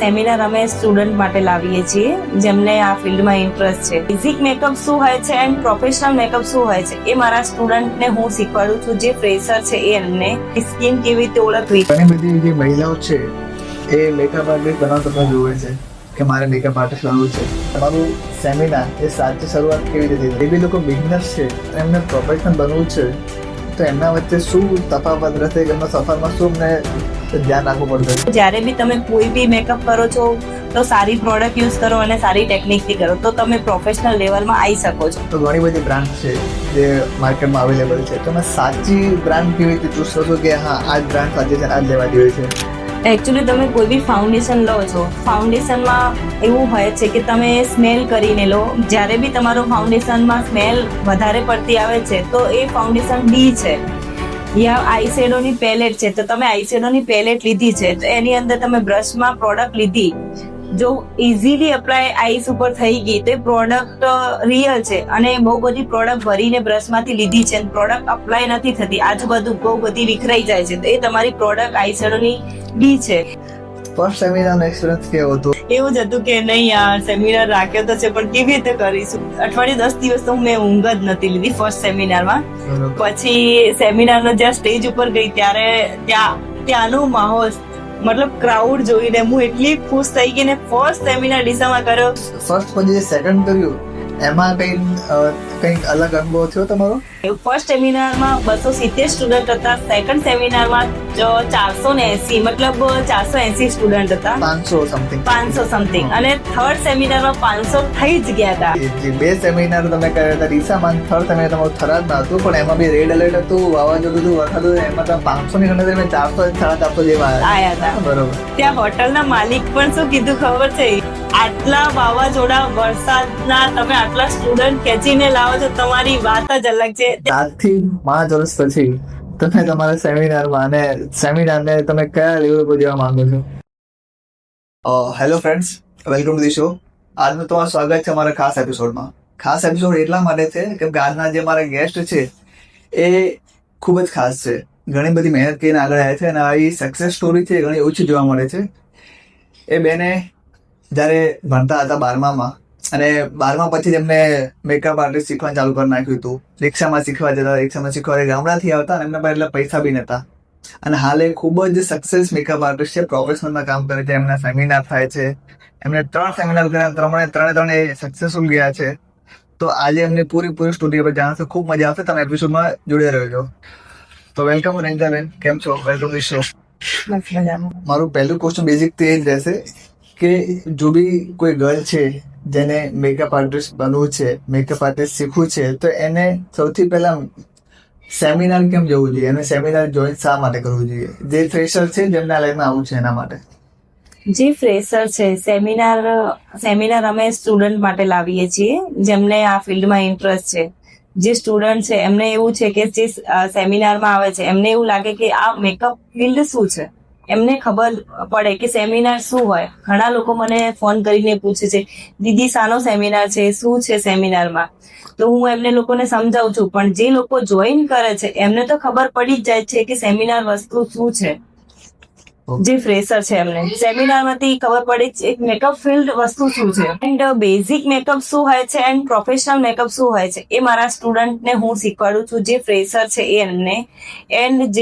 Seminar અમે student માટે લાવીએ છીએ જેમને આ ફિલ્ડમાં ઇન્ટરેસ્ટ છે. બેઝિક મેકઅપ શું હોય છે એન્ડ પ્રોફેશનલ મેકઅપ શું હોય છે એ મારા સ્ટુડન્ટને હું શીખવાડું છું. જે ફ્રેશર છે એ એમને સ્કિન કેવી રીતે ઓળખવી. ઘણી બધી જે મહિલાઓ છે એ મેકઅપ આર્ટિસ્ટ બનાવતા પણ જોવે છે કે મારે મેકઅપ આર્ટિસ્ટ બનવું છે. તમારું સેમિનાર એ સાચી શરૂઆત કેવી રીતે થઈ? એ બી લોકો બિગનર્સ છે, એમને પ્રોફેશનલ બનવું છે, તો એમના વચ્ચે શું તફાવત રહેશે? એમના સફરમાં શું અમને ધ્યાન રાખવું પડશે? જ્યારે બી તમે કોઈ બી મેકઅપ કરો છો તો સારી પ્રોડક્ટ યુઝ કરો અને સારી ટેકનિકથી કરો તો તમે પ્રોફેશનલ લેવલમાં આવી શકો છો. તો ઘણી બધી બ્રાન્ડ છે જે માર્કેટમાં અવેલેબલ છે, તો તમે સાચી બ્રાન્ડ કેવી રીતે ચૂઝ કરશો કે હા આ જ બ્રાન્ડ સાચી છે, આ જ લેવા જેવી છે? એકચ્યુઅલી તમે કોઈ બી ફાઉન્ડેશન લો છો, ફાઉન્ડેશનમાં એવું હોય છે કે તમે સ્મેલ કરીને લો. જ્યારે બી તમારું ફાઉન્ડેશનમાં સ્મેલ વધારે પડતી આવે છે તો એ ફાઉન્ડેશન ડી છે. યા આઈ શેડોની પેલેટ છે તો તમે આઈ શેડોની પેલેટ લીધી છે તો એની અંદર તમે બ્રશમાં પ્રોડક્ટ લીધી, જો ઇઝીલી અપ્લાય આઈસ ઉપર થઈ ગઈ તો એ પ્રોડક્ટ રિયલ છે. અને બહુ બધી પ્રોડક્ટ ભરીને બ્રશમાંથી લીધી છે પ્રોડક્ટ અપ્લાય નથી થતી, આજુબાજુ બહુ બધી વિખરાઈ જાય છે તો એ તમારી પ્રોડક્ટ આઈ શેડોની ડી છે. ફર્સ્ટ સેમિનારનો એક્સપિરિયન્સ કેવો હતો? એવું જ હતું કે નહીં યાર સેમિનાર રાખ્યો તો છે પણ કેવી રીતે કરીશું. અઠવાડિયે 10 દિવસ તો મેં ઊંઘ જ નથી લીધી ફર્સ્ટ સેમિનારમાં. પછી સેમિનારનો જ્યાં સ્ટેજ ઉપર ગઈ ત્યારે ત્યાંનો માહોલ મતલબ ક્રાઉડ જોઈને હું એટલી ખુશ થઈ ગઈ ને. ફર્સ્ટ સેમિનાર ડીસામાં કર્યો. ફર્સ્ટ પછી જે સેકન્ડ કર્યું એમાં કંઈક અલગ અનુભવ થયો તમારો? ફર્સ્ટ સેમિનારમાં 270 સ્ટુડન્ટ હતા, સેકન્ડ સેમિનારમાં 480 મતલબ 480 સ્ટુડન્ટ હતા, 500 સમથિંગ અને થર્ડ સેમિનારમાં 500 થઈ જ ગયા હતા. જે બે સેમિનાર તમે કર્યા હતા ડીસામાં, થર્ડ સેમિનાર તમારું થરાદમાં હતું પણ એમાં બી રેડ એલર્ટ હતું, વાવાઝોડું હતું, વરસાદ હતું, એમાં તમે 500 ની ગણતરી 400 450 જેવા આવ્યા હતા. બરોબર. ત્યાં હોટલના માલિક પણ શું કીધું ખબર છે? આટલા વાવાઝોડા વરસાદના તમે આટલા સ્ટુડન્ટ ખેંચીને લાવો છો, તમારી વાત જ અલગ છે. 4 થી 5 વર્ષ પછી તમે તમારા સેમિનારમાં અને સેમિનારને તમે કયા લેવલ પર જવા માંગો છો? Hello friends, welcome to the show. આજનું તમારું સ્વાગત છે અમારા ખાસ એપિસોડમાં. ખાસ એપિસોડ એટલા માટે છે કેમ કે આજના જે મારા ગેસ્ટ છે એ ખૂબ જ ખાસ છે. ઘણી બધી મહેનત કરીને આગળ આવ્યા છે અને આવી સક્સેસ સ્ટોરી છે ઘણી ઓછી જોવા મળે છે. એ બેને જ્યારે ભણતા હતા 12માં અને 12મા પછી જ એમને મેકઅપ આર્ટિસ્ટ શીખવાનું ચાલુ કરી નાખ્યું હતું. રિક્ષામાં શીખવા જતા, રિક્ષામાં શીખવા ગામડાથી આવતા અને એમના પાસે એટલા પૈસા બી નહોતા અને હાલ એ ખૂબ જ સક્સેસ મેકઅપ આર્ટિસ્ટ છે, પ્રોફેશનલમાં કામ કરે છે, એમના સેમિનાર થાય છે. એમને 3 સેમિનાર કર્યા, ત્રણે એ સક્સેસફુલ ગયા છે. તો આજે એમને પૂરી સ્ટોરી પર જાણશો, ખૂબ મજા આવશે. તમે એપિસોડમાં જોડે રહેજો. તો વેલકમ રંજિતાબેન, કેમ છો? Welcome to show. મારું પહેલું ક્વેશ્ચન બેઝિક તો એ જ રહેશે કે જો બી કોઈ ગર્લ છે જેને મેકઅપ આર્ટિસ્ટ બનવું છે, મેકઅપ આર્ટિસ્ટ શીખવું છે, તો એને સૌથી પહેલા સેમિનાર કેમ જવું જોઈએ? એને સેમિનાર જોઈન શા માટે કરવું જોઈએ? જે ફ્રેશર છે જેમના લાઈફમાં આવું છે એના માટે. જે ફ્રેશર છે સેમિનાર અમે સ્ટુડન્ટ માટે લાવીએ છીએ જેમને આ ફિલ્ડમાં ઇન્ટરેસ્ટ છે. જે સ્ટુડન્ટ છે એમને એવું છે કે જે સેમિનારમાં આવે છે એમને એવું લાગે કે આ મેકઅપ ફિલ્ડ શું છે, એમને ખબર પડે કે સેમિનાર શું હોય. ઘણા લોકો મને ફોન કરીને પૂછે છે, દીદી શાનો સેમિનાર છે, શું છે સેમિનારમાં? તો હું એમને લોકોને સમજાવું છું, પણ જે લોકો જોઈન કરે છે એમને તો ખબર પડી જ જાય છે કે સેમિનાર વસ્તુ શું છે. જે ફ્રેશર છે એમને સેમિનારમાંથી ખબર પડી છે મેકઅપ ફિલ્ડ વસ્તુ શું છે એન્ડ બેઝિક મેકઅપ શું હોય છે એન્ડ પ્રોફેશનલ મેકઅપ શું હોય છે એ મારા સ્ટુડન્ટને હું શીખવાડું છું. જે ફ્રેશર છે એ એમને એન્ડ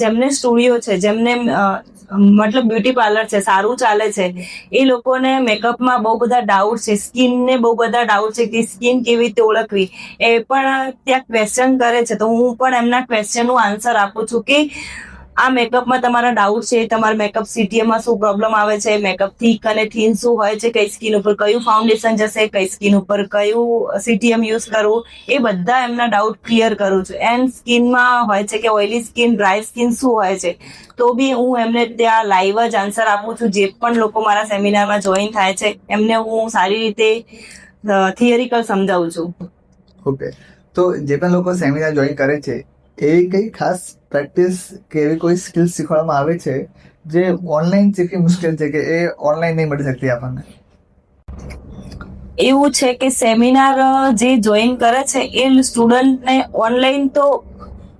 જેમને સ્ટુડિયો છે, જેમને મતલબ બ્યુટી પાર્લર છે, સારું ચાલે છે, એ લોકોને મેકઅપમાં બહુ બધા ડાઉટ છે, સ્કિનને બહુ બધા ડાઉટ છે કે સ્કિન કેવી રીતે ઓળખવી, એ પણ ત્યાં ક્વેશ્ચન કરે છે. તો હું પણ એમના ક્વેશ્ચનનું આન્સર આપું છું કે આ મેકઅપમાં તમારા ડાઉટ છે, તમારા મેકઅપ સીટીએમમાં શું પ્રોબ્લેમ આવે છે, મેકઅપ થીક અને થીન શું હોય છે, કઈ સ્કિન ઉપર કયું ફાઉન્ડેશન જશે, કઈ સ્કિન ઉપર કયું સીટીએમ યુઝ કરવું, એ બધા એમના ડાઉટ ક્લિયર કરું છું. એન્ડ સ્કિનમાં હોય છે કે ઓઇલી સ્કિન, ડ્રાય સ્કિન શું હોય છે, તો બી હું એમને ત્યાં લાઈવ જ આન્સર આપું છું. જે પણ લોકો મારા સેમિનારમાં જોઈન થાય છે એમને હું સારી રીતે થિયરિકલ સમજાવું છું. ઓકે, તો જે પણ લોકો સેમિનાર જોઈન કરે છે એવી કઈ ખાસ પ્રેક્ટિસ કે એવી કોઈ સ્કિલ શીખવાડવામાં આવે છે જે ઓનલાઈન શીખવી મુશ્કેલ છે કે એ ઓનલાઈન નહીં મળી શકતી આપણને? એવું છે કે સેમિનાર જે જોઈન કરે છે એ સ્ટુડન્ટને ઓનલાઈન તો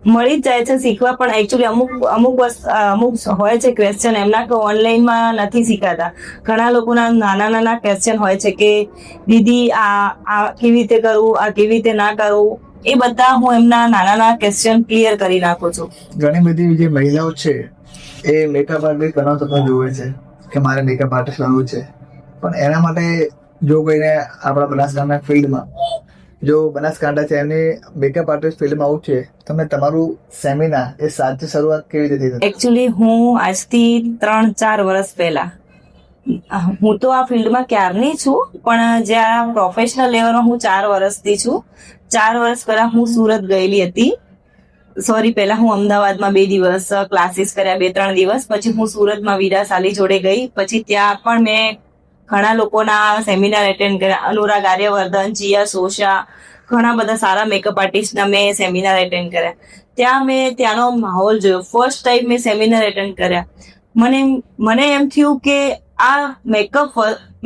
મળી જ જાય છે શીખવા, પણ એકચ્યુઅલી અમુક હોય છે ક્વેશ્ચન એમના કે ઓનલાઈનમાં નથી શીખાતા. ઘણા લોકોના નાના નાના ક્વેશ્ચન હોય છે કે દીદી આ કેવી રીતે કરવું, આ કેવી રીતે ના કરવું, એ બધા હું એમના નાના નાના ક્વેશ્ચન ક્લિયર કરી નાખું છું. ઘણી બધી જે મહિલાઓ છે એ મેકઅપ આર્ટિસ્ટ બનાવતો તો જોવે છે કે મારે મેકઅપ આર્ટિસ્ટ બનવું છે, પણ એના માટે જો કોઈને આપણા બનાસકાંઠા ફિલ્ડમાં જો બનાસકાંઠા છે એની મેકઅપ આર્ટિસ્ટ ફિલ્ડમાં આવું છે, તમે તમારું સેમિનાર એ સાચી શરૂઆત કેવી રીતે થઈ? એકચ્યુઅલી હું આજથી 3-4 વર્ષ પહેલા, હું તો આ ફિલ્ડમાં ક્યારની છું, પણ જ્યાં પ્રોફેશનલ લેવલમાં હું 4 વર્ષથી છું. 4 વર્ષ પહેલા હું સુરત ગયેલી હતી. પહેલા હું અમદાવાદમાં 2 દિવસ ક્લાસીસ કર્યા, 2-3 દિવસ. પછી હું સુરતમાં વિરાસ આલી જોડે ગઈ. પછી ત્યાં પણ મેં ઘણા લોકોના સેમિનાર એટેન્ડ કર્યા. અનુરાગ આર્યવર્ધન, જીયા સોશા, ઘણા બધા સારા મેકઅપ આર્ટિસ્ટના મેં સેમિનાર એટેન્ડ કર્યા. ત્યાં મેં ત્યાંનો માહોલ જોયો. ફર્સ્ટ ટાઈમ મેં સેમિનાર એટેન્ડ કર્યા. મને એમ થયું કે આ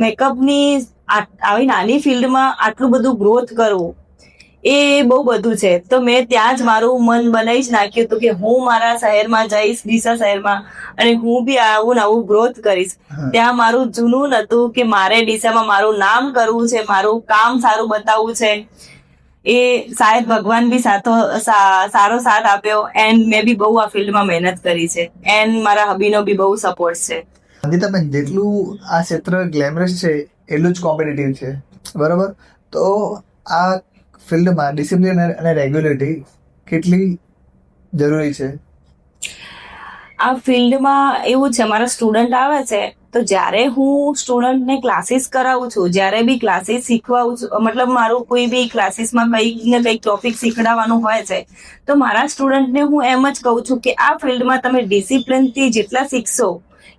મેકઅપની આવી નાની ફિલ્ડમાં આટલું બધું ગ્રોથ કરવું એ બહુ બધું છે. તો મેં ત્યાં જ મારું મન બનાવી જ નાખ્યું હતું કે હું મારા શહેરમાં જઈશ, ડીસા શહેરમાં, અને હું બી આવું નવું ગ્રોથ કરીશ. ત્યાં મારું જૂનું હતું કે મારે ડીસામાં મારું નામ કરવું છે, મારું કામ સારું બતાવવું છે. એ શાયદ ભગવાન બી સારો સાથ આપ્યો, એન્ડ મેં બી બહુ આ ફિલ્ડમાં મહેનત કરી છે, એન્ડ મારા હબીનો બી બહુ સપોર્ટ છે. સંગીતાબેન, જેટલું આ ક્ષેત્ર ગ્લેમરસ છે એટલું જ કોમ્પિટિટિવ છે, બરાબર? તો આ ફિલ્ડમાં ડિસિપ્લિન અને રેગ્યુલરિટી કેટલી જરૂરી છે? આ ફિલ્ડમાં એવું છે, મારા સ્ટુડન્ટ આવે છે તો જ્યારે હું સ્ટુડન્ટને ક્લાસીસ કરાવું છું, જ્યારે બી ક્લાસીસ શીખવાવું છું, મતલબ મારું કોઈ બી ક્લાસીસમાં કંઈક ને કંઈક ટોપિક શીખડાવવાનું હોય છે, તો મારા સ્ટુડન્ટને હું એમ જ કહું છું કે આ ફિલ્ડમાં તમે ડિસિપ્લિનથી જેટલા શીખશો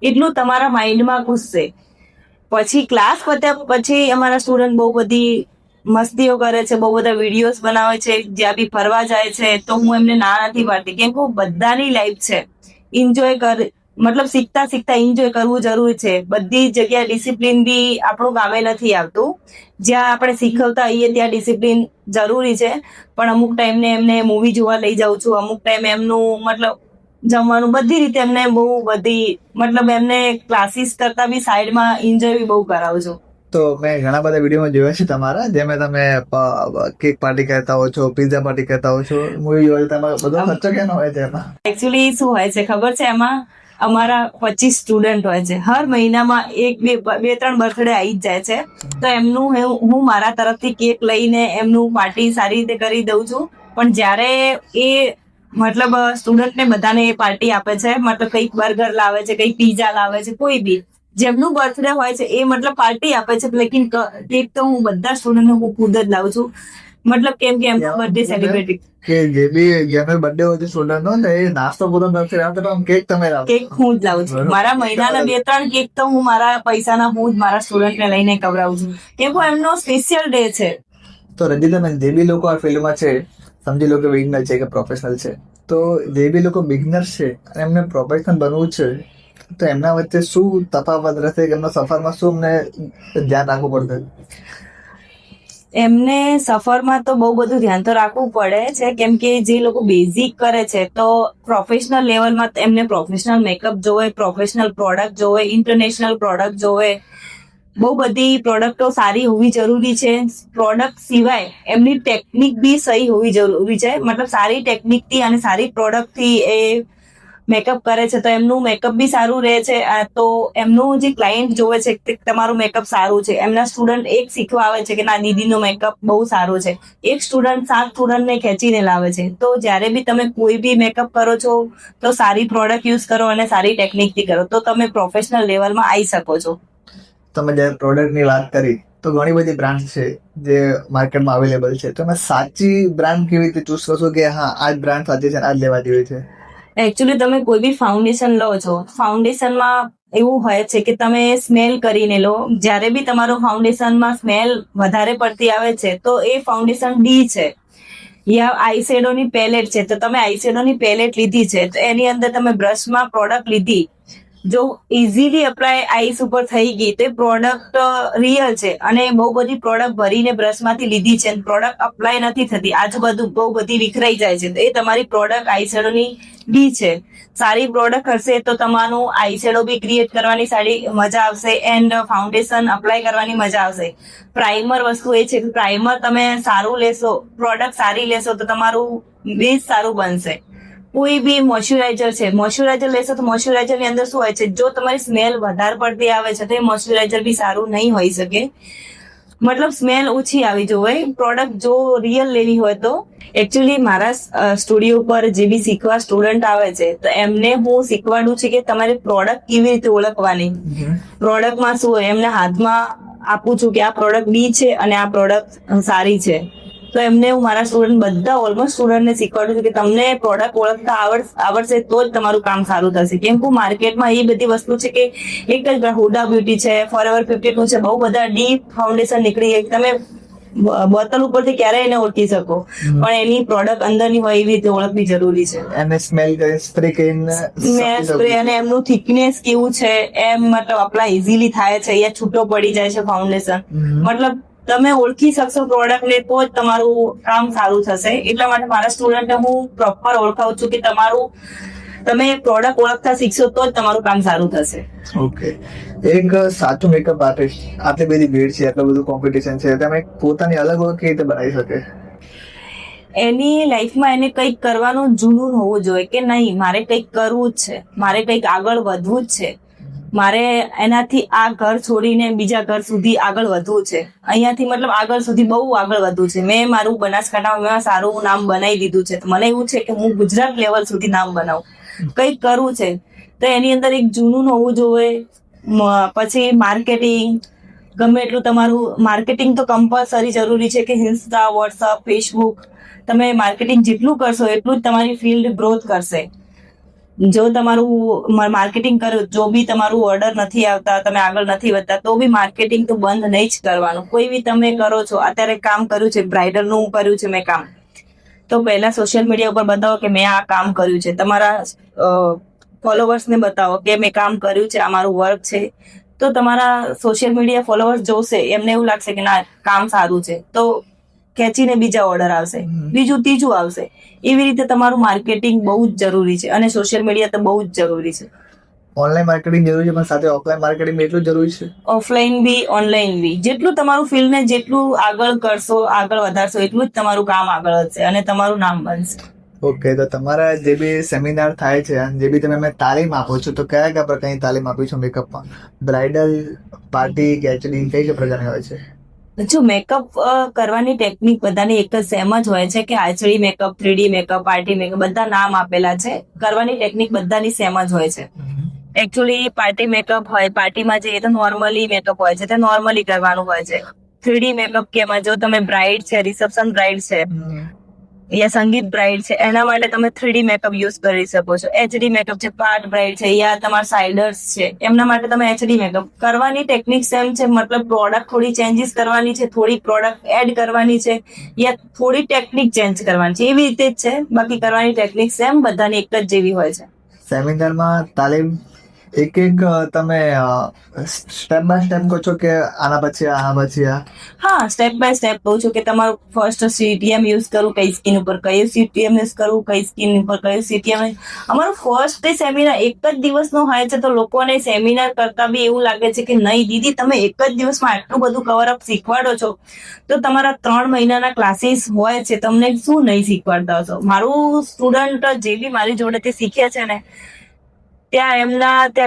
એટલું તમારા માઇન્ડમાં ઘૂસશે. પછી ક્લાસ પત્યા પછી અમારા સ્ટુડન્ટ બહુ બધી મસ્તીઓ કરે છે, બહુ બધા વિડીયોઝ બનાવે છે, જ્યાં બી ફરવા જાય છે, તો હું એમને ના નથી પાડતી, કેમ કે બધાની લાઈફ છે, મતલબ શીખતા શીખતા એન્જોય કરવું જરૂરી છે. બધી જગ્યાએ ડિસિપ્લિન બી આપણું કામે નથી આવતું. જ્યાં આપણે શીખવતા હોઈએ ત્યાં ડિસિપ્લિન જરૂરી છે, પણ અમુક ટાઈમને એમને મૂવી જોવા લઈ જાઉં છું, અમુક ટાઈમ એમનું મતલબ જમવાનું, બધી રીતે એમને બહુ બધી મતલબ એમને ક્લાસીસ કરતા બી સાઈડમાં એન્જોય બી બહુ કરાવું છું. તો મેં ઘણા બધા વિડીયોમાં જોયા છે તમારા, જેમાં તમે કેક પાર્ટી કરતા હો છો, પિઝા પાર્ટી કરતા હો છો, મૂવી જોવા તમારો બધો ખર્ચો કેનો હોય છે એમાં? એકચ્યુઅલી શું હોય છે ખબર છે, એમાં અમારા 25 સ્ટુડન્ટ હોય છે. હર મહિનામાં 2-3 બર્થડે આવી જ જાય છે, તો એમનું હું મારા તરફથી કેક લઈને એમનું પાર્ટી સારી રીતે કરી દઉં છું. પણ જ્યારે એ મતલબ સ્ટુડન્ટને બધાને એ પાર્ટી આપે છે, મતલબ કંઈક બર્ગર લાવે છે, કંઈક પીઝા લાવે છે, કોઈ બી જેમનું બર્થડે હોય છે એ મતલબ પાર્ટી આપે છે, લેકિન કેક તો હું બધા સ્ટુડન્ટને હું ખુદ જ લાવું છું, મતલબ કેમ કે એમનો બર્થડે સેલિબ્રેટ કે જે બી જેનો બર્થડે હોય છે સ્ટુડન્ટનો, ને એ નાસ્તો પોતાનો તરફથી આપે તો કેક તમે લાવો? કેક હું જ લાવું છું. મારા મહિનાના 2-3 કેક તો હું મારા પૈસાના હું જ મારા સ્ટુડન્ટને લઈને ખવડાવું છું, કેમ કે એમનો સ્પેશિયલ ડે છે. તો રંજીતાબેન, જે બી લોકો આ ફિલ્ડમાં છે, સમજી લો કે બિગનર છે કે પ્રોફેશનલ છે, તો જે બી લોકો બિગનર છે અને એમને પ્રોફેશનલ બનવું છે, તો એમના વચ્ચે શું તફાવત રહેશે કે એમના સફરમાં શું અમને ધ્યાન રાખવું પડશે? એમને સફરમાં તો બહુ બધું ધ્યાન તો રાખવું પડે છે, કેમ કે જે લોકો બેઝિક કરે છે તો પ્રોફેશનલ લેવલમાં એમને પ્રોફેશનલ મેકઅપ જોવે, પ્રોફેશનલ પ્રોડક્ટ જોવે, ઇન્ટરનેશનલ પ્રોડક્ટ જોવે, બહુ બધી પ્રોડક્ટો સારી હોવી જરૂરી છે. પ્રોડક્ટ સિવાય એમની ટેકનિક બી સહી હોવી જરૂરી છે, મતલબ સારી ટેકનિકથી અને સારી પ્રોડક્ટથી એ મેકઅપ કરે છે તો એમનું મેકઅપ બી સારું રહે છે. તો એમનું જે ક્લાયન્ટ જોવે છે કે તમારું મેકઅપ સારું છે, એમના સ્ટુડન્ટ એક શીખવા આવે છે કે ના દીદીનો મેકઅપ બહુ સારો છે, એક સ્ટુડન્ટ 7 સ્ટુડન્ટને ખેંચીને લાવે છે. તો જ્યારે બી તમે કોઈ બી મેકઅપ કરો છો તો સારી પ્રોડક્ટ યુઝ કરો અને સારી ટેકનિકથી કરો, તો તમે પ્રોફેશનલ લેવલમાં આવી શકો છો. તમે જ્યારે પ્રોડક્ટની વાત કરી તો ઘણી બધી બ્રાન્ડ છે જે માર્કેટમાં અવેલેબલ છે, તો તમે સાચી બ્રાન્ડ કેવી રીતે ચૂઝ કરશો કે હા આ જ બ્રાન્ડ સાચી છે, આ જ લેવા જેવી છે? એકચ્યુઅલી તમે કોઈ બી ફાઉન્ડેશન લો છો, ફાઉન્ડેશનમાં એવું હોય છે કે તમે સ્મેલ કરીને લો. જ્યારે બી તમારું ફાઉન્ડેશનમાં સ્મેલ વધારે પડતી આવે છે તો એ ફાઉન્ડેશન ડી છે. યા આઈશેડોની પેલેટ છે, તો તમે આઈશેડોની પેલેટ લીધી છે તો એની અંદર તમે બ્રશમાં પ્રોડક્ટ લીધી જો ઇઝીલી અપ્લાય આઈસ ઉપર થઈ ગઈ તો એ પ્રોડક્ટ રિયલ છે, અને બહુ બધી પ્રોડક્ટ ભરીને બ્રશમાંથી લીધી છે, પ્રોડક્ટ અપ્લાય નથી થતી, આજુબાજુ બહુ બધી વિખરાઈ જાય છે, તો એ તમારી પ્રોડક્ટ આઈશેડોની બી છે. સારી પ્રોડક્ટ હશે તો તમારું આઈશેડો બી ક્રિએટ કરવાની સારી મજા આવશે, એન્ડ ફાઉન્ડેશન અપ્લાય કરવાની મજા આવશે. પ્રાઇમર વસ્તુ એ છે કે પ્રાઇમર તમે સારું લેશો, પ્રોડક્ટ સારી લેશો તો તમારું બેઝ સારું બનશે. કોઈ બી મોઇશ્ચરાઇઝર છે, મોઇશ્ચરાઇઝર લેશો તો મોઇશ્ચરાઇઝર ની અંદર શું હોય છે, જો તમારી સ્મેલ વધારે પડતી આવે છે તો એ મોઇશ્ચરાઇઝર બી સારું નહીં હોઈ શકે. મતલબ સ્મેલ ઓછી આવી જોઈએ. પ્રોડક્ટ જો રિયલ લેવી હોય તો એકચ્યુઅલી મારા સ્ટુડિયો પર જે બી શીખવા સ્ટુડન્ટ આવે છે તો એમને હું શીખવાડું છું કે તમારે પ્રોડક્ટ કેવી રીતે ઓળખવાની, પ્રોડક્ટમાં શું હોય એમને હાથમાં આપું છું કે આ પ્રોડક્ટ બી છે અને આ પ્રોડક્ટ સારી છે. તો એમને હું મારા સ્ટુડન્ટ બધા ઓલમોસ્ટ સ્ટુડન્ટને શીખવાડું છું કે તમને પ્રોડક્ટ ઓળખતા આવડશે તો જ તમારું કામ સારું થશે. કેમ કે માર્કેટમાં એ બધી વસ્તુ છે કે એક જ હુડા બ્યુટી છે, ફોરએવર 52 છે, બહુ બધા ડીપ ફાઉન્ડેશન નીકળી ગયા, તમે બોટલ ઉપરથી ક્યારેય એને ઓળખી શકો, પણ એની પ્રોડક્ટ અંદરની હોય એવી રીતે ઓળખવી જરૂરી છે. અને સ્મેલ કરીને સ્પ્રે કરીને સ્પ્રે અને એમનું થિકનેસ કેવું છે, એમ મતલબ અપ્લાય ઇઝીલી થાય છે યા છૂટો પડી જાય છે ફાઉન્ડેશન, મતલબ તમે ઓળખી શકશો પ્રોડક્ટ ને તો જ તમારું કામ સારું થશે. એટલા માટે મારા સ્ટુડન્ટને હું પ્રોપર ઓળખાવું છું કે તમે પ્રોડક્ટ ઓળખતા શીખશો તો જ તમારું કામ સારું થશે. ઓકે, એક સાચું મેકઅપ આર્ટિસ્ટ આટલી બધી ભીડ છે, આટલું બધું કોમ્પિટિશન છે, તમે પોતાની અલગ ઓળખ કેવી રીતે બનાવી શકે? એની લાઈફમાં એને કંઈક કરવાનું જુનૂન હોવું જોઈએ કે નહીં મારે કંઈક કરવું જ છે, મારે કંઈક આગળ વધવું જ છે, મારે એનાથી આ ઘર છોડીને બીજા ઘર સુધી આગળ વધવું છે, અહીંયાથી મતલબ આગળ સુધી બહુ આગળ વધવું છે. મેં મારું બનાસકાંઠામાં સારું નામ બનાવી દીધું છે, તો મને એવું છે કે હું ગુજરાત લેવલ સુધી નામ બનાવું, કંઈક કરવું છે, તો એની અંદર એક જુનૂન હોવું જોઈએ. પછી માર્કેટિંગ, ગમે એટલું તમારું માર્કેટિંગ તો કમ્પલસરી જરૂરી છે કે ઇન્સ્ટા, વોટ્સઅપ, ફેસબુક, તમે માર્કેટિંગ જેટલું કરશો એટલું જ તમારી ફિલ્ડ ગ્રોથ કરશે. જો તમારું માર્કેટિંગ કર્યું, જો બી તમારું ઓર્ડર નથી આવતા, તમે આગળ નથી વધતા, તો બી માર્કેટિંગ તો બંધ નહીં જ કરવાનું. કોઈ બી તમે કરો છો, અત્યારે કામ કર્યું છે, બ્રાઇડલનું કર્યું છે મેં કામ, તો પહેલા સોશિયલ મીડિયા ઉપર બતાવો કે મેં આ કામ કર્યું છે, તમારા ફોલોવર્સને બતાવો કે મેં કામ કર્યું છે, આ મારું વર્ક છે, તો તમારા સોશિયલ મીડિયા ફોલોવર્સ જોશે, એમને એવું લાગશે કે ના કામ સારું છે, તો ખેંચીને બીજા ઓર્ડર આવશે, બીજું ત્રીજું આવશે. એવી રીતે તમારું માર્કેટિંગ બહુ જ જરૂરી છે અને સોશિયલ મીડિયા તો બહુ જ જરૂરી છે. ઓનલાઈન માર્કેટિંગ જરૂરી છે પણ સાથે ઓફલાઈન માર્કેટિંગ એટલું જરૂરી છે. ઓફલાઈન બી ઓનલાઈન બી, જેટલું તમારું ફિલ્ડને જેટલું આગળ કરશો, આગળ વધારશો, એટલું જ તમારું કામ આગળ વધશે અને તમારું નામ બનશે. ઓકે, તો તમારા જે બી સેમિનાર થાય છે, જે બી તમે તાલીમ આપો છો, તો કયા કયા પ્રકારની તાલીમ આપી છો મેકઅપમાં? બ્રાઇડલ, પાર્ટી, કેચડી, કઈ કઈ પ્રકારની હોય છે? જો મેકઅપ કરવાની ટેકનિક બધાની એક જ સેમ જ હોય છે કે આચડી makeup, 3D makeup, party makeup, બધા નામ આપેલા છે. કરવાની ટેકનિક બધાની સેમ જ હોય છે. એકચ્યુઅલી પાર્ટી મેકઅપ હોય, પાર્ટીમાં જઈએ તો નોર્મલી મેકઅપ હોય છે, તે નોર્મલી કરવાનું હોય છે. 3D મેકઅપ કે એમાં જો તમે બ્રાઇડ છે, રિસેપ્શન બ્રાઇડ છે યા સંગીત બ્રાઇડ છે, એના માટે તમે 3D મેકઅપ યુઝ કરી શકો છો. HD મેકઅપ છે, પાર્ટ બ્રાઇડ છે યા તમારા સાઇડર્સ છે, એમના માટે તમે HD મેકઅપ. કરવાની ટેકનિક સેમ છે, મતલબ પ્રોડક્ટ થોડી ચેન્જીસ કરવાની છે, થોડી પ્રોડક્ટ એડ કરવાની છે યા થોડી ટેકનિક ચેન્જ કરવાની છે, એવી રીતે જ છે. બાકી કરવાની ટેકનિક સેમ, બધાની એક જ જેવી હોય છે. સેમિનારમાં તાલીમ એક તમે સ્ટેપ બાય સ્ટેપ કહો છો કે આના પછી આ? હા, સ્ટેપ બાય સ્ટેપ કહું છું કે તમારું ફર્સ્ટ CTM યુઝ કરવું, કઈ સ્કિન ઉપર કયું CTM યુઝ કરવું, કઈ સ્કિન ઉપર કયું CTM. અમારું ફર્સ્ટ સેમિનાર એક જ દિવસનો હોય છે, તો લોકોને સેમિનાર કરતા બી એવું લાગે છે કે નહીં દીદી તમે એક જ દિવસમાં આટલું બધું કવર અપ શીખવાડો છો, તો તમારા 3 મહિનાના ક્લાસીસ હોય છે, તમને શું નહીં શીખવાડતા હશો. મારું સ્ટુડન્ટ જે બી મારી જોડેથી શીખ્યા છે ને, ત્યાં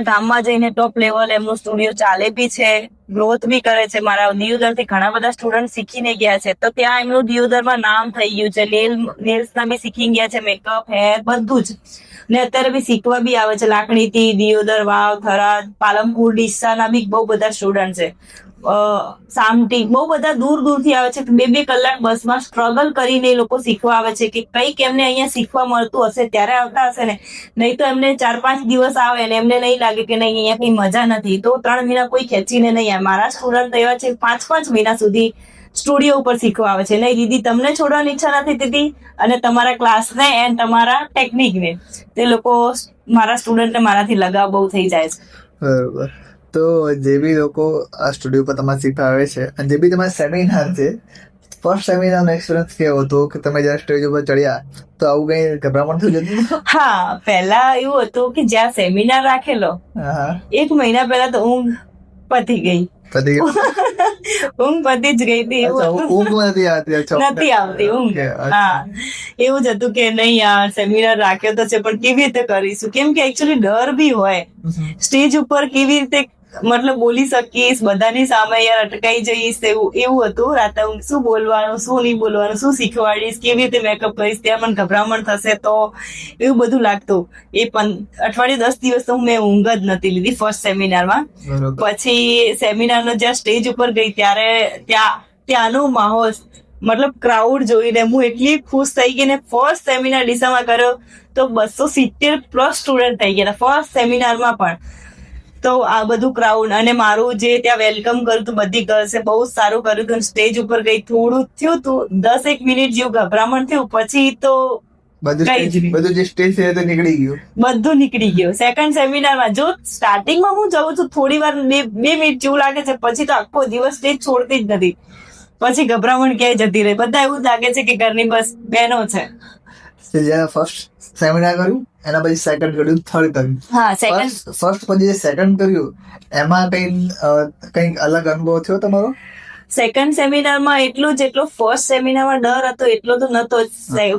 ગામમાં જઈને ટોપ લેવલ એમનું સ્ટુડિયો ચાલે બી છે, ગ્રોથ બી કરે છે. મારા દિયોદર થી ઘણા બધા સ્ટુડન્ટ શીખીને ગયા છે, તો ત્યાં એમનું દિયોદરમાં નામ થઈ ગયું છે. નેલ્સના બી શીખી ગયા છે, મેકઅપ, હેર, બધું જ. ને અત્યારે બી શીખવા બી આવે છે. લાકડીથી, દિયોદર, વાવ, થરાદ, પાલનપુર, ડીસાના બી બહુ બધા સ્ટુડન્ટ છે. સામટી, બહુ બધા દૂર દૂરથી આવે છે. 2-2 કલાક બસમાં સ્ટ્રગલ કરીને એ લોકો શીખવા આવે છે કે કંઈક એમને અહીંયા શીખવા મળતું હશે ત્યારે આવતા હશે ને, નહીં તો એમને 4-5 દિવસ આવે ને એમને નહીં લાગે કે નહીં અહીંયા કઈ મજા નથી, તો 3 મહિના કોઈ ખેંચીને નહીં આવે. મારા સ્ટુડન્ટ એવા છે 5-5 મહિના સુધી સ્ટુડિયો ઉપર શીખવા આવે છે. નહીં દીદી તમને છોડવાની ઈચ્છા નથી થતી અને તમારા ક્લાસને એન્ડ તમારા ટેકનિકને તે લોકો મારા સ્ટુડન્ટને મારાથી લગાવ બહુ થઈ જાય છે. બરોબર. તો જે બી લોકો આ સ્ટુડિયો પર તમારે શીખવા આવે છે અને જે બી તમારા સેમિનાર છે, ફર્સ્ટ સેમિનારનો એક્સપિરિયન્સ કેવો હતો કે તમે જ્યારે સ્ટેજ ઉપર ચડ્યા તો આવું કઈ ગભરામણ થયું જતું? હા, પહેલા એવું હતું કે જ્યાં સેમિનાર રાખેલો હા, 1 મહિના પહેલા તો ઊંઘ પતી ગઈ. પતી ગયું? ઊંઘ પતી જ ગઈ હતી. અચ્છા, એવું ઊંઘ નથી આવતી? અચ્છા, નથી આવતી ઊંઘ. Okay, અચ્છા. હા, એવું જ હતું કે નહીં યાર સેમિનાર રાખ્યો તો છે પણ કેવી રીતે કરીશું, કેમ કે એકચ્યુઅલી ડર બી હોય સ્ટેજ ઉપર કેવી રીતે મતલબ બોલી શકીશ, બધાની સામે યાર અટકાઈ જઈશ, એવું હતું. રાતે શું બોલવાનું, શું નહીં બોલવાનું, શું શીખવાડીશ, કેવી રીતે મેકઅપ કરીશ, ત્યાં મને ગભરામણ થશે તો એવું બધું લાગતું. એ અઠવાડિયે 10 દિવસ તો મેં ઊંઘ જ નથી લીધી ફર્સ્ટ સેમિનારમાં. બરોબર. પછી સેમિનારનો જ્યાં સ્ટેજ ઉપર ગઈ ત્યારે ત્યાંનો માહોલ મતલબ ક્રાઉડ જોઈને હું એટલી ખુશ થઈ ગઈ ને ફર્સ્ટ સેમિનાર ડીસામાં કર્યો તો 270+ સ્ટુડન્ટ થઈ ગયા ફર્સ્ટ સેમિનારમાં પણ. તો આ બધું ક્રાઉડ અને મારું જે ત્યાં વેલકમ કર્યું હતું બધી ગર્લ્સે બહુ જ સારું કર્યું હતું. સ્ટેજ ઉપર ગઈ થોડું થયું હતું 10-1 મિનિટ જેવું ગભરામણ થયું, પછી તો બધું જે સ્ટેજ છે તો નીકળી ગયું, બધું નીકળી ગયું. સેકન્ડ સેમિનારમાં જો સ્ટાર્ટિંગમાં હું જઉં છું થોડી વાર 2 મિનિટ જેવું લાગે છે, પછી તો આખો દિવસ સ્ટેજ છોડતી જ નથી. પછી ગભરામણ ક્યાંય જતી રહી. બધા એવું લાગે છે કે ઘરની બસ બહેનો છે. જ્યારે ફર્સ્ટ સેમિનાર કર્યું એના પછી સેકન્ડ કર્યું, થર્ડ કર્યું. હા, સેકન્ડ ફર્સ્ટ પછી જે સેકન્ડ કર્યું એમાં કંઈક અલગ અનુભવ થયો તમારો? સેકન્ડ સેમિનારમાં એટલું જેટલો ફર્સ્ટ સેમિનારમાં ડર હતો એટલો તો નતો.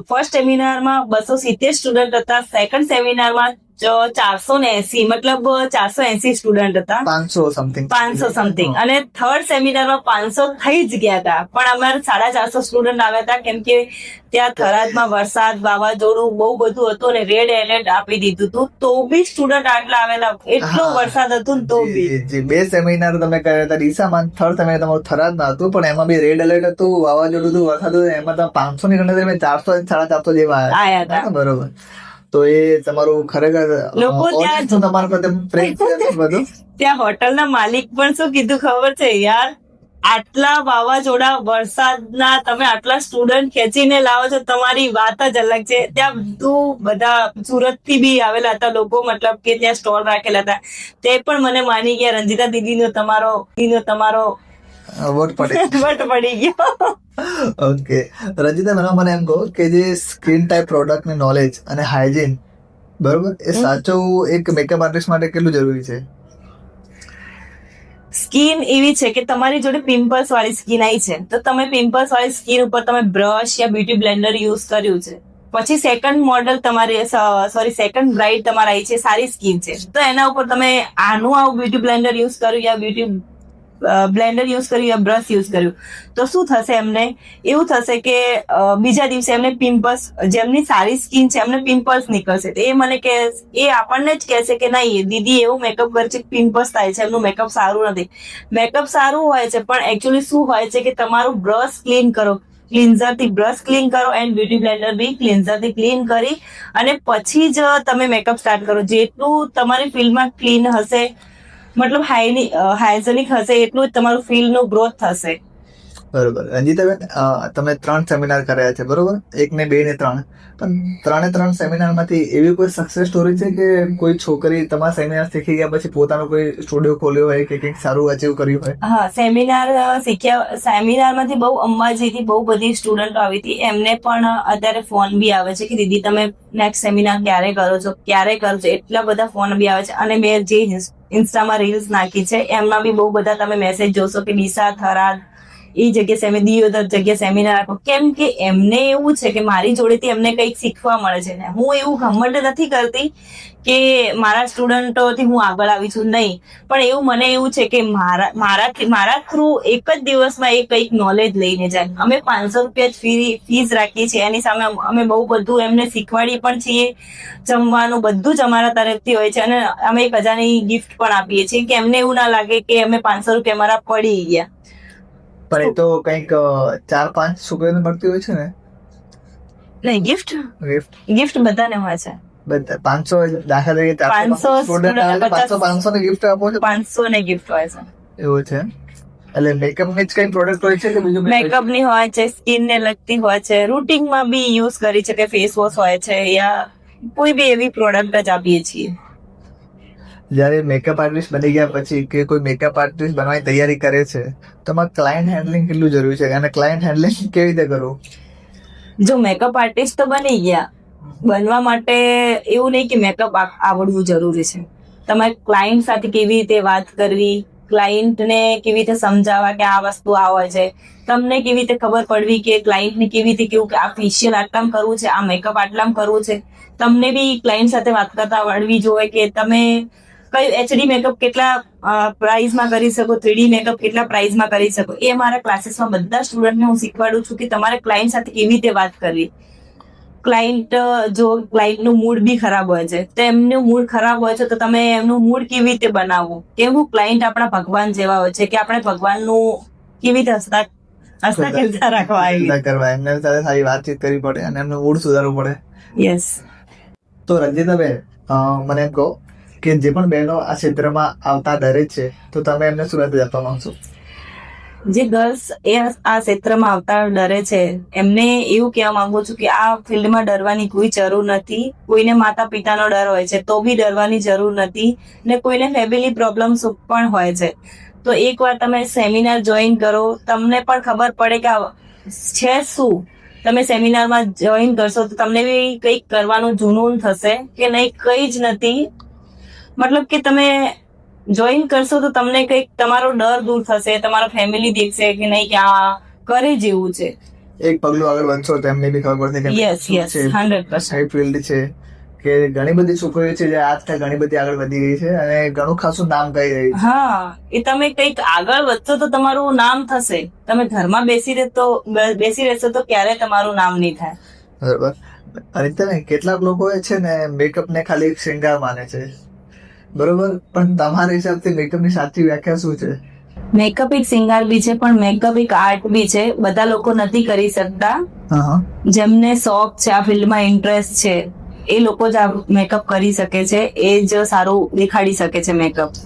ફર્સ્ટ સેમિનારમાં 270 સ્ટુડન્ટ હતા, સેકન્ડ સેમિનારમાં 480 મતલબ 480 સ્ટુડન્ટ હતા, 500 સમથિંગ અને થર્ડ સેમિનારમાં 500 થઈ જ ગયા હતા. પણ અમારે 450 સ્ટુડન્ટ આવ્યા હતા કેમ કે ત્યાં થરાદમાં વરસાદ વાવાઝોડું બહુ બધું હતું અને રેડ એલર્ટ આપી દીધું હતું, તો બી સ્ટુડન્ટ આટલા આવેલા, એટલો વરસાદ હતો ને તો બી. જે 2 સેમિનાર તમે કર્યા હતા ડીસામાં, થર્ડ સેમિનાર તમારું થરાદમાં હતું પણ એમાં બી રેડ એલર્ટ હતું, વાવાઝોડું હતું, વરસાદ હતો, એમાં તમે 500 ની ગણતરી 400-450 જેવા આવ્યા હતા. બરોબર. તો એ તમારું ખરેખર લોકો ત્યાં તમારા પ્રત્યે પ્રેમ છે બધું. ત્યાં હોટલના માલિક પણ શું કીધું ખબર છે યાર, આટલા વાવાઝોડા વરસાદના તમે આટલા સ્ટુડન્ટ ખેંચીને લાવો છો, તમારી વાત જ અલગ છે. ત્યાં બધું બધા સુરત થી બી આવેલા હતા લોકો, મતલબ કે ત્યાં સ્ટોલ રાખેલા હતા, તે પણ મને માની ગયા રંજીતા દીદીનો તમારો વોટ પડી ગયો. ઓકે રંજીતા, મને એમ કહો કે જે સ્કિન ટાઈપ પ્રોડક્ટ ની નોલેજ અને હાઇજીન બરોબર એ સાચું એક મેકઅપ આર્ટિસ્ટ માટે કેટલું જરૂરી છે? સ્કિન એવી છે કે તમારી જોડે પિમ્પલ્સ વાળી સ્કિન આવી છે તો તમે પિમ્પલ્સ વાળી સ્કિન ઉપર તમે બ્રશ યા બ્યુટી બ્લેન્ડર યુઝ કર્યું છે, પછી સેકન્ડ મોડલ તમારી સેકન્ડ બ્રાઇડ તમારી આવી છે, સારી સ્કિન છે, તો એના ઉપર તમે આવું બ્યુટી બ્લેન્ડર યુઝ કર્યું યા બ્યુટી બ્લેન્ડર યુઝ કર્યું યા બ્રશ યુઝ કર્યું તો શું થશે, એમને એવું થશે કે બીજા દિવસે એમને પિમ્પલ્સ, જેમની સારી સ્કિન છે એમને પિમ્પલ્સ નીકળશે. એ મને કે એ આપણને જ કહેશે કે નહીં દીદી એવું મેકઅપ કરે છે પિમ્પલ્સ થાય છે, એમનું મેકઅપ સારું નથી. મેકઅપ સારું હોય છે પણ એકચ્યુઅલી શું હોય છે કે તમારું બ્રશ ક્લીન કરો, ક્લિન્ઝર થી બ્રશ ક્લીન કરો એન્ડ બ્યુટી બ્લેન્ડર બી ક્લિન્ઝર થી ક્લીન કરી અને પછી જ તમે મેકઅપ સ્ટાર્ટ કરો. જેટલું તમારી ફિલ્ડમાં ક્લીન હશે, મતલબ હાઇજેનિક હશે, એટલું જ તમારું ફિલ્ડ નું ગ્રોથ થશે. બરોબર. રંજીતાબેન, તમે 3 સેમિનાર કર્યા છે બરોબર, 1 ને 2 ને 3, પણ 3 સેમિનાર માંથી એવી કોઈ સક્સેસ સ્ટોરી છે કે કોઈ છોકરી તમારા સેમિનાર શીખી ગયા પછી પોતાનો કોઈ સ્ટુડિયો ખોલ્યો હોય કે કંઈક સારું અચીવ કર્યું હોય? હા, સેમિનાર માંથી બહુ અંબાજીથી બહુ બધી સ્ટુડન્ટો આવી હતી, એમને પણ અત્યારે ફોન બી આવે છે કે દીદી તમે નેક્સ્ટ સેમિનાર ક્યારે કરો છો, એટલા બધા ફોન બી આવે છે. અને મેં જે ઇન્સ્ટામાં રીલ્સ નાખી છે એમમાં બી બહુ બધા તમે મેસેજ જોશો કે ડીસા, થરાદ એ જગ્યાએ દિયોદર જગ્યાએ સેમિનાર આપો, કેમ કે એમને એવું છે કે મારી જોડેથી એમને કંઈક શીખવા મળે છે. ને હું એવું ઘમંડ નથી કરતી કે મારા સ્ટુડન્ટોથી હું આગળ આવી છું, નહીં, પણ એવું છે કે મારા થ્રુ એક જ દિવસમાં એ કંઈક નોલેજ લઈને જાય. અમે 500 રૂપિયા ફીસ રાખીએ છીએ, એની સામે અમે બહુ બધું એમને શીખવાડીએ પણ છીએ, જમવાનું બધું જ અમારા તરફથી હોય છે અને અમે 1000ની ગિફ્ટ પણ આપીએ છીએ કે એમને એવું ના લાગે કે અમે 500 રૂપિયા અમારા પડી ગયા. પણ એ તો કંઈક 4-5 છોકરીઓને મળતી હોય છે ને? નહીં, ગિફ્ટ બધાને હોય છે. 500 દાખલા તરીકે 500 સ્ટુડન્ટ આવે 500 ને ગિફ્ટ આપો છો? 500 ને ગિફ્ટ હોય છે. એવું છે. એટલે મેકઅપની જ કઈ પ્રોડક્ટ હોય છે કે બીજું કંઈ? મેકઅપ ની હોય છે, સ્કિન ને લગતી હોય છે, રૂટિનમાં બી યુઝ કરી શકે, ફેસ વોશ હોય છે, યા કોઈ બી એવી પ્રોડક્ટ જ આપીએ છીએ. જ્યારે મેકઅપ આર્ટિસ્ટ બની ગયા પછી કે કોઈ મેકઅપ આર્ટિસ્ટ બનવાની તૈયારી કરે છે તો એમાં ક્લાયન્ટ હેન્ડલિંગ કેટલું જરૂરી છે અને ક્લાયન્ટ હેન્ડલિંગ કેવી રીતે કરવું? જો મેકઅપ આર્ટિસ્ટ તો બની ગયા, બનવા માટે એવું નહીં કે મેકઅપ આવડવું જરૂરી છે. તમારે ક્લાયન્ટ સાથે કેવી રીતે વાત કરવી, ક્લાયન્ટને કેવી રીતે સમજાવવા કે આ વસ્તુ આ હોય છે, તમને કેવી રીતે ખબર પડવી કે ક્લાયન્ટને કેવી રીતે કેવું કે આ ફેશિયલ આટલામ કરવું છે, આ મેકઅપ આટલામ કરવું છે. તમને બી ક્લાયન્ટ સાથે વાત કરતા આવડવી જોઈએ કે તમે કયું એચડી મેકઅપ કેટલા પ્રાઇઝમાં કરી શકો, 3D મેકઅપ કેટલા પ્રાઇઝમાં કરી શકો. એ મારા ક્લાસીસમાં બધા સ્ટુડન્ટને હું શીખવાડું છું કે તમારે ક્લાયન્ટ સાથે કેવી રીતે વાત કરવી. ક્લાયન્ટનું મૂડ બી ખરાબ હોય છે તો એમનું મૂડ ખરાબ હોય છે તો તમે એમનું મૂડ કેવી રીતે બનાવવું, કેવું ક્લાયન્ટ આપણા ભગવાન જેવા હોય છે કે આપણે ભગવાનનું કેવી રીતે હસતા ખેલતા રાખવા ના કરવા, એમના સાથે સારી વાતચીત કરવી પડે અને એમનું મૂડ સુધારવું પડે. યસ. તો રંજિતાબેન, મને એમ કહો કે જે પણ બહેનો આ ક્ષેત્રમાં આવતા ડરે છે તો તમે એમને શું મેસેજ આપવા માંગશો? જે ગર્લ્સ એ આ ક્ષેત્રમાં આવતા ડરે છે એમને એવું કહેવા માંગુ છું કે આ ફિલ્ડમાં ડરવાની કોઈ જરૂર નથી. કોઈને માતા પિતાનો ડર હોય છે તો બી ડરવાની જરૂર નથી, ને કોઈને ફેમિલી પ્રોબ્લેમ્સ પણ હોય છે તો એકવાર તમે સેમિનાર જોઈન કરો, તમને પણ ખબર પડે કે આ છે શું. તમે સેમિનારમાં જોઈન કરશો તો તમને બી કંઈક કરવાનું જુનૂન થશે કે નહીં, કંઈ જ નથી. મતલબ કે તમે જોઈન કરશો તો તમને કંઈક તમારો ડર દૂર થશે, તમારો ફેમિલી દેખશે કે નહીં કે આ કરે જેવું છે. એક પગલું આગળ વધશો તો એમને બી ખબર પડશે કે યસ યસ 100%. સારી ફિલ્ડ છે, કે ઘણી બધી છોકરીઓ છે જે આજકાલ ઘણી બધી આગળ વધી ગઈ છે અને ઘણું ખાસું નામ કરી રહી છે. હા, એ તમે કંઈક આગળ વધશો તો તમારું નામ થશે. તમે ઘરમાં બેસી રહેશો તો ક્યારે તમારું નામ નહીં થાય. બરાબર. અને તમે કેટલાક લોકો છે ને મેકઅપ ને ખાલી એક શૃંગાર માને છે, બરોબર, પણ તમારા હિસાબથી મેકઅપની સાચી વ્યાખ્યા શું છે? મેકઅપ એક સિંગાર બી છે પણ મેકઅપ એક આર્ટ બી છે. બધા લોકો નથી કરી શકતા. જેમને શોખ છે, આ ફિલ્ડમાં ઇન્ટરેસ્ટ છે, એ લોકો જ આ મેકઅપ કરી શકે છે, એ જ સારું દેખાડી શકે છે મેકઅપ.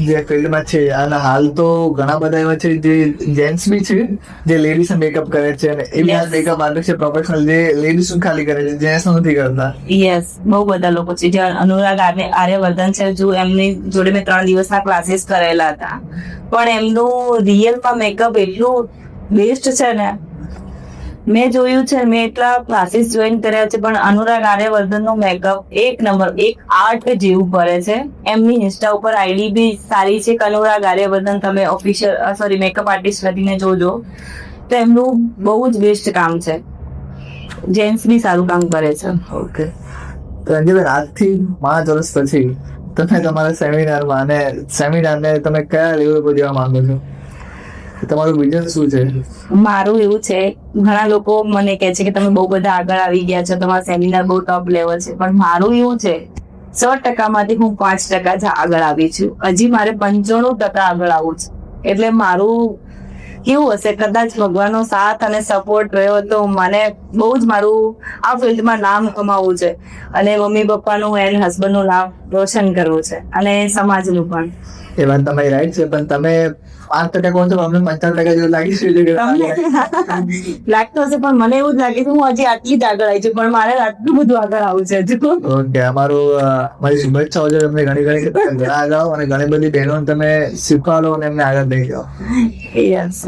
જે ફિલ્ડમાં છે અને હાલ તો ઘણા બધા એવા છે જે જેન્ટ્સ બી છે જે લેડીઝ મેકઅપ કરે છે અને એ બી આ મેકઅપ આર્ટિસ્ટ છે પ્રોફેશનલ, જે લેડીઝ ખાલી કરે છે, જેન્ટ્સ નથી કરતા. યસ, બહુ બધા લોકો છે. જે અનુરાગ આર્યવર્ધન છે, જો એમની જોડે મેં 3 દિવસના ક્લાસીસ કરેલા હતા, પણ એમનું રિયલમાં મેકઅપ એટલું બેસ્ટ છે ને, મેં જોયું છે, મેં એટલા ક્લાસીસ જોઈન કર્યા છે, પણ અનુરાગ આર્યવર્ધનનું મેકઅપ એક નંબર, એક આર્ટ જેવું કરે છે. એમની ઇન્સ્ટા ઉપર આઈડી બી સારી છે, અનુરાગ આર્યવર્ધન. તમે મેકઅપ આર્ટિસ્ટ કરીને જોજો તો એમનું બહુ જ બેસ્ટ કામ છે. જેન્ટ્સ બી સારું કામ કરે છે. ઓકે. તો અંજલિબેન, આજથી 5 વર્ષ પછી તમે તમારા સેમિનારને તમે કયા લેવલ પર જવા માંગો છો? તમારું વિઝન શું છે? મારું એવું છે, ઘણા લોકો મને કહે છે કે તમે બહુ બધા આગળ આવી ગયા છો, તમારા સેમિનાર બહુ ટોપ લેવલ છે, પણ મારું એવું છે 100%માંથી હું 5% જ આગળ આવી છું. હજી મારે 95% આગળ આવું છે. એટલે મારું કેવું હશે, કદાચ ભગવાનનો સાથ અને સપોર્ટ રહ્યો તો મને બહુ જ મારું આ ફિલ્ડમાં નામ કમાવવું છે અને મમ્મી પપ્પાનું એન્ડ હસબન્ડનું નામ રોશન કરવું છે અને સમાજનું પણ. એ વાત તમારી રાઈટ છે, પણ તમે 5% કોણ છો, અમને 95% જેવું લાગી રહ્યું છે. લાગતું હશે, પણ મને એવું જ લાગે છે હું હજી આટલી જ આગળ આવી છું, પણ મારે આટલું બધું આગળ આવું છે હજુ. ઓકે, મારી શુભેચ્છાઓ છે તમને ઘણા આગળ આવો અને ઘણી બધી બહેનો તમે શીખવાડો અને એમને આગળ લઈ જાઓ. યસ.